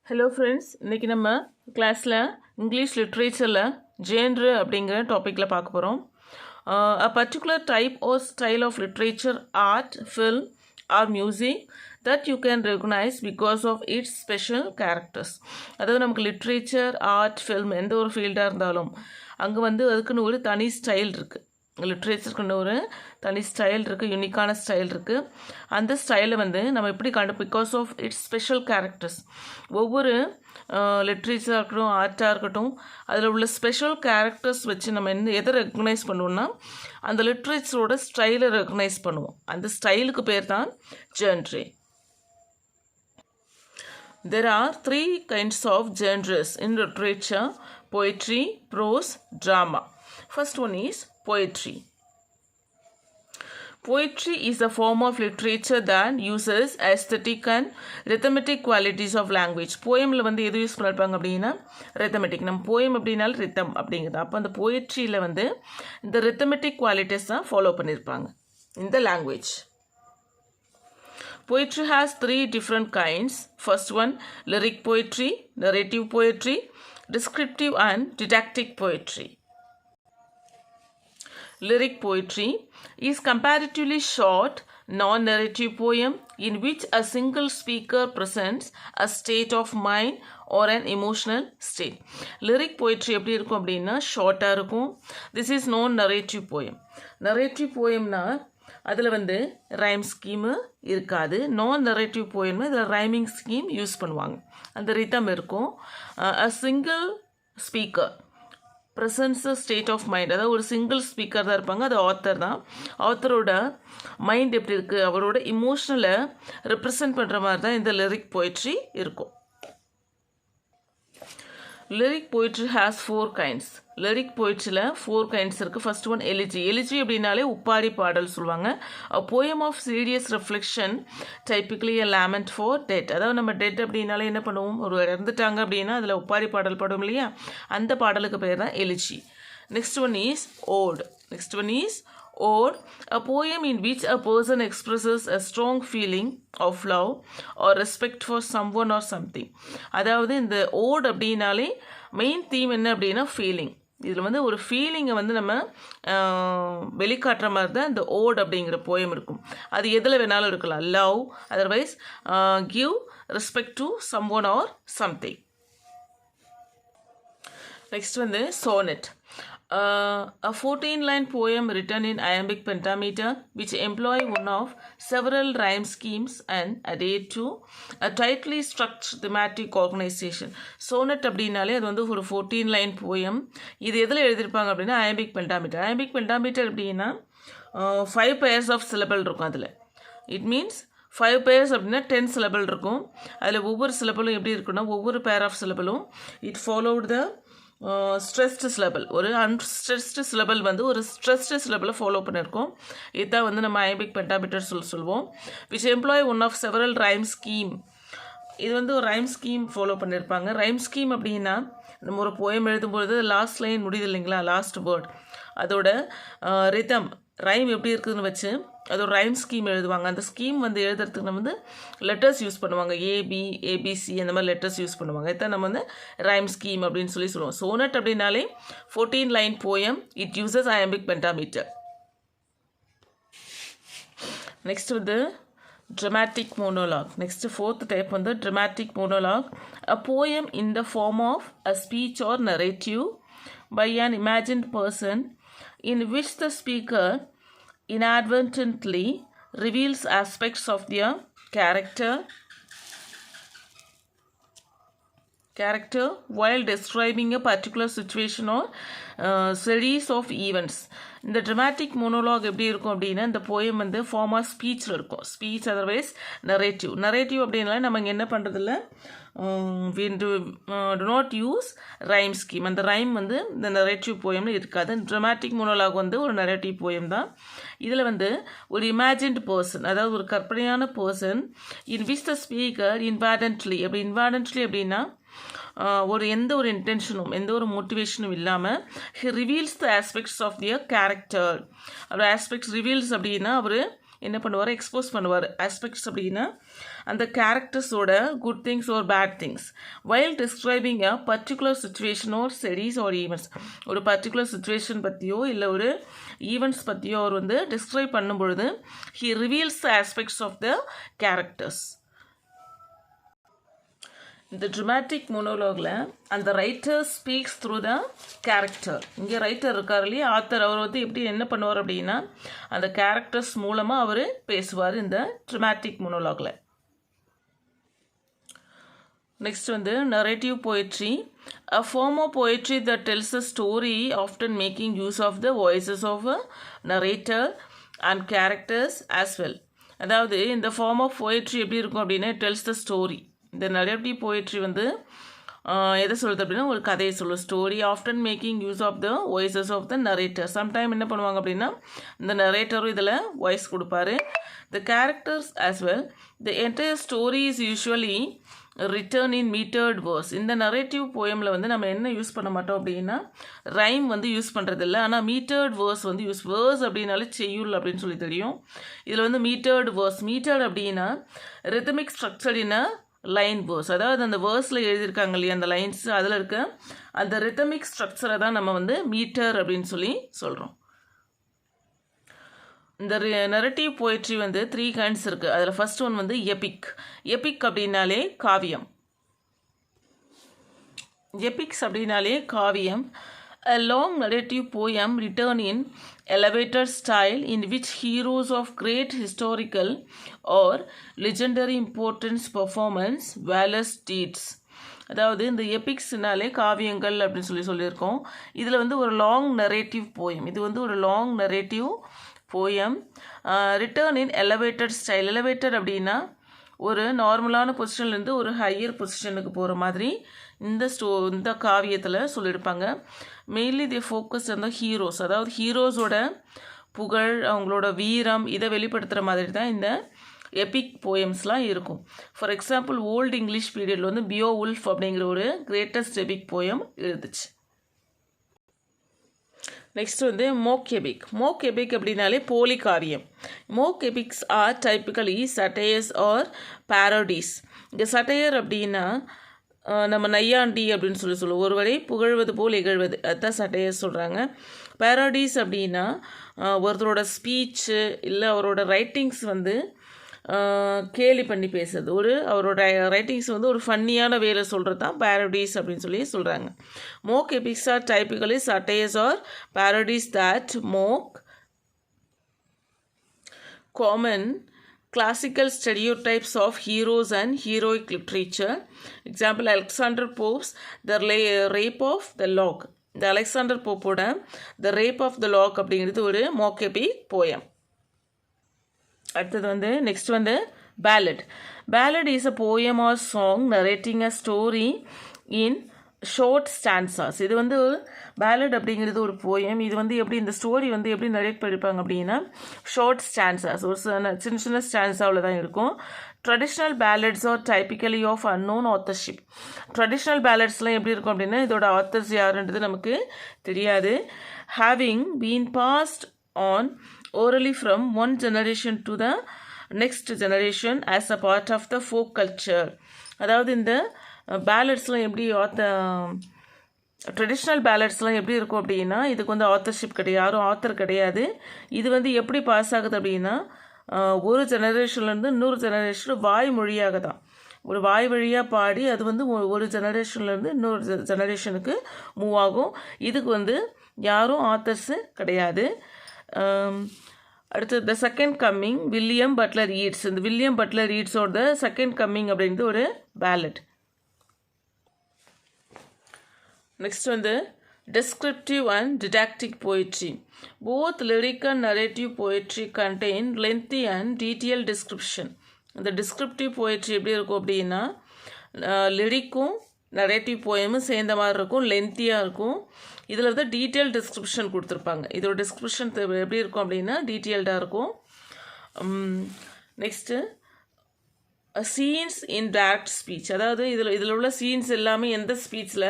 Hello friends, இன்றைக்கி நம்ம கிளாஸில் இங்கிலீஷ் லிட்ரேச்சரில் ஜேன்ரு அப்படிங்கிற டாப்பிக்கில் பார்க்க போகிறோம். A particular type or style of literature, art, film or music that you can recognize because of its special characters. அதாவது நமக்கு லிட்ரேச்சர், ஆர்ட், ஃபில்ம் எந்த ஒரு ஃபீல்டாக இருந்தாலும் அங்கே அதுக்குன்னு ஒரு தனி ஸ்டைல் இருக்குது. லிட்ரேச்சருக்குன்னு ஒரு தனி ஸ்டைல் இருக்குது, யூனிக்கான ஸ்டைல் இருக்குது. அந்த ஸ்டைலை நம்ம எப்படி because of its special characters. ஒவ்வொரு லிட்ரேச்சராக இருக்கட்டும், ஆர்ட்டாக இருக்கட்டும், அதில் உள்ள ஸ்பெஷல் கேரக்டர்ஸ் வச்சு நம்ம எதை ரெக்கக்னைஸ் பண்ணுவோம்னா அந்த லிட்ரேச்சரோட ஸ்டைலை ரெக்கக்னைஸ் பண்ணுவோம். அந்த ஸ்டைலுக்கு பேர் தான் ஜென்ரே. There are three kinds of genres in literature: poetry, prose, drama. First one is poetry. Poetry is a form of literature that uses aesthetic and rhythmic qualities of language. போயமில் எது use பண்ணிருப்பாங்க அப்படின்னா rhythmic. நம்ம poem அப்படின்னாலும் ரித்தம் அப்படிங்கிறது. அப்போ அந்த போயட்ரியில் இந்த rhythmic qualities தான் ஃபாலோ பண்ணியிருப்பாங்க இந்த language. Poetry has three different kinds. First one, lyric poetry, narrative poetry, descriptive and didactic poetry. Lyric poetry is comparatively short, non-narrative poem in which a single speaker presents a state of mind or an emotional state. Lyric poetry எப்படி இருக்கும் அப்படின்னா ஷார்ட்டாக இருக்கும். This is non-narrative poem. Narrative poemனா அதில் rhyme scheme இருக்காது. நான் narrative போயம்னா இதில் rhyming scheme use பண்ணுவாங்க. அந்த ரிதம் இருக்கும். A single speaker presence state of mind, அதாவது ஒரு சிங்கிள் ஸ்பீக்கர் தான் இருப்பாங்க. அது ஆத்தர் தான். ஆத்தரோட மைண்ட் எப்படி இருக்குது, அவரோட இமோஷனலை ரெப்ரசன்ட் பண்ணுற மாதிரி தான் இந்த லிரிக் போய்ட்ரி இருக்கும். Lyric poetry has 4 kinds. Lyric போய்ட்ரியில் 4 kinds இருக்குது. First one elegy. எலிஜி அப்படின்னாலே உப்பாரி பாடல் சொல்லுவாங்க. Poem of serious reflection, typically a lament for dead. அதாவது நம்ம டெட் அப்படின்னாலே என்ன பண்ணுவோம், ஒரு இறந்துட்டாங்க அப்படின்னா அதில் உப்பாரி பாடல் பாடும் இல்லையா, அந்த பாடலுக்கு பேர் தான் elegy. Next one is ode. Next one is Ode, a poem in which a person expresses a strong feeling of love or respect for someone or something. அதாவது இந்த ஓட் அப்படின்னாலே மெயின் தீம் என்ன அப்படின்னா ஃபீலிங். இதில் ஒரு ஃபீலிங்கை நம்ம வெளிக்காட்டுற மாதிரி தான் இந்த ஓட் அப்படிங்கிற போயம் இருக்கும். அது எதில் வேணாலும் இருக்கலாம். Love, otherwise give respect to someone or something. Next sonnet. A 14-line poem written in iambic pentameter which employ one of several rhyme schemes and adhere to a tightly structured thematic organization. Sonnet அப்படின்னாலே அது ஒரு 14-line poem. இது எதில் எழுதியிருப்பாங்க அப்படின்னா iambic pentameter. iambic pentameter அப்படின்னா 5 pairs of syllable இருக்கும். அதில் இட் மீன்ஸ் 5 pairs அப்படின்னா 10 syllable இருக்கும். அதில் ஒவ்வொரு சிலபலும் எப்படி இருக்குன்னா ஒவ்வொரு pair of syllable it followed the stressed syllable. ஒரு அன்ஸ்ட்ரெஸ்டு சிலபல் ஒரு ஸ்ட்ரெஸ்டு சிலபலை ஃபாலோ பண்ணியிருக்கோம். இதுதான் நம்ம iambic pentameter சொல்லுவோம். Which employ one of several rhyme scheme. இது ஒரு ரைம் ஸ்கீம் ஃபாலோ பண்ணியிருப்பாங்க. ரைம் ஸ்கீம் அப்படின்னா நம்ம ஒரு போயம் எழுதும்பொழுது லாஸ்ட் லைன் முடியுது இல்லைங்களா, லாஸ்ட் வேர்ட், அதோட ரிதம் ரைம் எப்படி இருக்குதுன்னு வச்சு அது ஒரு ரைம் ஸ்கீம் எழுதுவாங்க. அந்த ஸ்கீம் எழுதுறதுக்கு லெட்டர்ஸ் யூஸ் பண்ணுவாங்க. ஏபி, ஏபிசி அந்த மாதிரி லெட்டர்ஸ் யூஸ் பண்ணுவாங்க. இதான் நம்ம ரைம் ஸ்கீம் அப்படின்னு சொல்லுவோம். சோனட் அப்படின்னாலே 14-line poem. It uses iambic pentameter. Next dramatic monologue. Next, fourth type dramatic monologue. A poem in the form of a speech or narrative by an imagined person in which the speaker inadvertently reveals aspects of their character while describing a particular situation or series of events. இந்த dramatic monologue எப்படி இருக்கும் அப்படின்னா இந்த poem form of ஸ்பீச்சில் இருக்கும். Speech, otherwise narrative. Narrative அப்படின்னால நம்ம இங்கே என்ன பண்ணுறதில்ல, we do not use rhyme scheme. அந்த ரைம் இந்த நரேட்டிவ் போயம்ல இருக்காது. dramatic monologue ஒரு நரேட்டிவ் போயம் தான். இதில் ஒரு இமேஜின்ட் பர்சன், அதாவது ஒரு கற்பனையான person, in which the speaker inadvertently. அப்படி இன்வாடன்ட்லி அப்படின்னா எந்த ஒரு இன்டென்ஷனும் எந்த ஒரு மோட்டிவேஷனும் இல்லாமல் he reveals the aspects of their character. அவர் ஆஸ்பெக்ட்ஸ் ரிவீல்ஸ் அப்படின்னா அவர் என்ன பண்ணுவார், எக்ஸ்போஸ் பண்ணுவார். ஆஸ்பெக்ட்ஸ் அப்படின்னா அந்த கேரக்டர்ஸோட good things or bad things while describing a particular situation or studies or events. ஒரு பர்டிகுலர் சுச்சுவேஷன் பற்றியோ இல்லை ஒரு ஈவெண்ட்ஸ் பற்றியோ அவர் வந்து டிஸ்கிரைப் பண்ணும் பொழுது he reveals the aspects of the characters. இந்த ட்ரமாட்டிக் மோனோலாகில் அந்த writer speaks through the character. இங்கே ரைட்டர் இருக்கார் இல்லையா, ஆத்தர், அவர் வந்து எப்படி என்ன பண்ணுவார் அப்படின்னா அந்த கேரக்டர்ஸ் மூலமாக அவர் பேசுவார் இந்த ட்ரமாட்டிக் மோனோலாகில். நெக்ஸ்ட் வந்து narrative poetry, a form of poetry that tells a story often making use of the voices of a narrator and characters as well. அதாவது இந்த ஃபார்ம் ஆஃப் போயட்ரி எப்படி இருக்கும் அப்படின்னா tells the story. இந்த narrative poetry வந்து எதை சொல்லுது அப்படின்னா ஒரு கதையை சொல்லும். Story often making use of the voices of the narrator. Sometime என்ன பண்ணுவாங்க அப்படின்னா இந்த நரேட்டரும் இதில் வாய்ஸ் கொடுப்பாரு. The characters as well. The entire story is usually written in metered verse. இந்த நரேட்டிவ் போயமில் வந்து நம்ம என்ன யூஸ் பண்ண மாட்டோம் அப்படின்னா ரைம் வந்து யூஸ் பண்ணுறதில்ல. ஆனால் மீட்டர்ட் வேர்ஸ் வந்து வேர்ஸ் அப்படின்னாலே செய்யுள் அப்படின்னு சொல்லி தெரியும். இதில் வந்து மீட்டர்ட் வேர்ஸ். மீட்டர்ட் அப்படின்னா rhythmic structure in line verse. அதாவது அந்த வேர்ஸில் எழுதியிருக்காங்க இல்லையா அந்த லைன்ஸ், அதில் இருக்க அந்த ரிதமிக் ஸ்ட்ரக்சரை தான் நம்ம வந்து மீட்டர் அப்படின்னு சொல்லி சொல்கிறோம். இந்த நரேட்டிவ் போயட்ரி வந்து 3 கைண்ட்ஸ் இருக்குது. அதில் ஃபர்ஸ்ட் ஒன் வந்து எபிக். எபிக் அப்படின்னாலே காவியம். எபிக்ஸ் அப்படின்னாலே காவியம். A long narrative poem written in elevated style in which heroes of great historical or legendary importance performance valorous deeds. அதாவது இந்த எபிக்ஸ்னாலே காவியங்கள் அப்படின்னு சொல்லியிருக்கோம். இதில் வந்து ஒரு லாங் நரேட்டிவ் போயம். இது வந்து ஒரு லாங் நரேட்டிவ் போயம் ரிட்டர்ன் இன் எலவேட்டட் ஸ்டைல். எலவேட்டட் அப்படின்னா ஒரு நார்மலான பொசிஷன்லேருந்து ஒரு ஹையர் பொசிஷனுக்கு போகிற மாதிரி இந்த காவியத்தில் சொல்லியிருப்பாங்க. மெயின்லி தி ஃபோக்கஸ் அந்த ஹீரோஸ், அதாவது ஹீரோஸோட புகழ், அவங்களோட வீரம், இதை வெளிப்படுத்துகிற மாதிரி தான் இந்த எபிக் போயம்ஸ்லாம் இருக்கும். ஃபார் எக்ஸாம்பிள் ஓல்டு இங்கிலீஷ் பீரியடில் வந்து பியோவுல்ஃப் அப்படிங்கிற ஒரு கிரேட்டஸ்ட் எபிக் போயம் இருந்துச்சு. நெக்ஸ்ட் வந்து மோக் எபிக். மோக் எபிக் அப்படின்னாலே போலி காவியம். மோக் epics are typically satires or பேரோடிஸ். இங்கே சட்டையர் அப்படின்னா நம்ம நையாண்டி அப்படின்னு சொல்லுவோம். ஒருவரை புகழ்வது போல் இகழ்வது, அதுதான் சட்டையர் சொல்கிறாங்க. பேரோடிஸ் அப்படின்னா ஒருத்தரோட ஸ்பீச்சு இல்லை அவரோட ரைட்டிங்ஸ் வந்து கேலி பண்ணி பேசுறது, அவரோட ரைட்டிங்ஸ் வந்து ஒரு ஃபன்னியான வேலை சொல்கிறது தான் பேரோடிஸ் அப்படின்னு சொல்லி சொல்கிறாங்க. Mock epics are typically satires or parodies that mock common classical stereotypes of heroes and heroic literature. Example, Alexander Pope's The Rape of the Lock. இந்த அலெக்சாண்டர் போப்போட the rape of the lock அப்படிங்கிறது ஒரு mock epic poem. அடுத்தது வந்து next வந்து ballad. Ballad is a poem or song narrating a story in short stanzas. இது வந்து ballot அப்படிங்கிறது ஒரு போயம். இது வந்து எப்படி இந்த ஸ்டோரி வந்து எப்படி நரேட் பண்ணியிருப்பாங்க அப்படின்னா ஷார்ட் ஸ்டான்சாஸ், ஒரு சின்ன சின்ன ஸ்டான்ஸாவில் தான் இருக்கும். Traditional ballads are typically of unknown authorship. Traditional பேலட்ஸ்லாம் எப்படி இருக்கும் அப்படின்னா இதோட ஆத்தர்ஸ் யாருன்றது நமக்கு தெரியாது. Having been passed on orally from one generation to the next generation as a part of the folk culture. அதாவது இந்த பேலட்ஸ்லாம் எப்படி ட்ரெடிஷ்னல் பேலட்ஸ்லாம் எப்படி இருக்கும் அப்படின்னா இதுக்கு வந்து ஆத்தர்ஷிப் கிடையாது, யாரும் ஆத்தர் கிடையாது. இது வந்து எப்படி பாஸ் ஆகுது அப்படின்னா ஒரு ஜெனரேஷன்லேருந்து இன்னொரு ஜெனரேஷன் வாய் மொழியாக தான், ஒரு வாய் வழியாக பாடி அது வந்து ஒரு ஜெனரேஷன்லேருந்து இன்னொரு ஜெனரேஷனுக்கு மூவ் ஆகும். இதுக்கு வந்து யாரும் ஆத்தர்ஸு கிடையாது. அடுத்து the second coming William Butler Yeats. இந்த வில்லியம் பட்லர் ஈட்ஸோட செகண்ட் கம்மிங் அப்படிங்கிறது ஒரு பேலட். நெக்ஸ்ட் வந்து descriptive and didactic poetry. Both lyric and narrative poetry contain lengthy and detailed description. இந்த descriptive poetry எப்படி இருக்கும் அப்படின்னா லிரிக்கும் நரேட்டிவ் போயமும் சேர்ந்த மாதிரி இருக்கும், லென்த்தியாக இருக்கும். இதில் வந்து டீட்டெயில் டிஸ்கிரிப்ஷன் கொடுத்துருப்பாங்க. இதோட டிஸ்கிரிப்ஷன் எப்படி இருக்கும் அப்படின்னா டீட்டெயில்டாக இருக்கும். நெக்ஸ்ட்டு சீன்ஸ் இன் டைரக்ட் ஸ்பீச். அதாவது இதில் உள்ள சீன்ஸ் எல்லாமே எந்த ஸ்பீச்சில்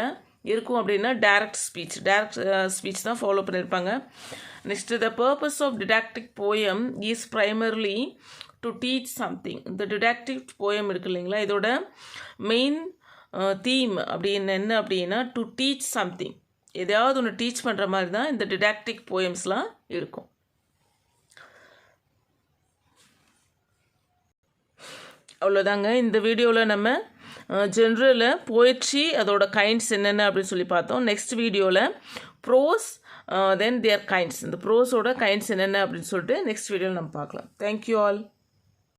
இருக்கும் அப்படின்னா டைரக்ட் ஸ்பீச் தான் ஃபாலோ பண்ணியிருப்பாங்க. Next, the purpose of didactic poem is primarily to teach something. இந்த didactic poem இருக்கு இல்லைங்களா, இதோட மெயின் தீம் அப்படின்னு என்ன அப்படின்னா டு டீச் சம்திங். எதையாவது ஒன்று டீச் பண்ணுற மாதிரி தான் இந்த டிடாக்டிக் போயம்ஸ்லாம் இருக்கும். அவ்வளோதாங்க. இந்த வீடியோவில் நம்ம ஜென்ரலில் போயட்ரி அதோட கைண்ட்ஸ் என்னென்ன அப்படின்னு சொல்லி பார்த்தோம். நெக்ஸ்ட் வீடியோவில் ப்ரோஸ் தென் தேர் கைண்ட்ஸ், இந்த ப்ரோஸோட கைண்ட்ஸ் என்னென்ன அப்படின்னு சொல்லிட்டு நெக்ஸ்ட் வீடியோவில் நம்ம பார்க்கலாம். Thank you all.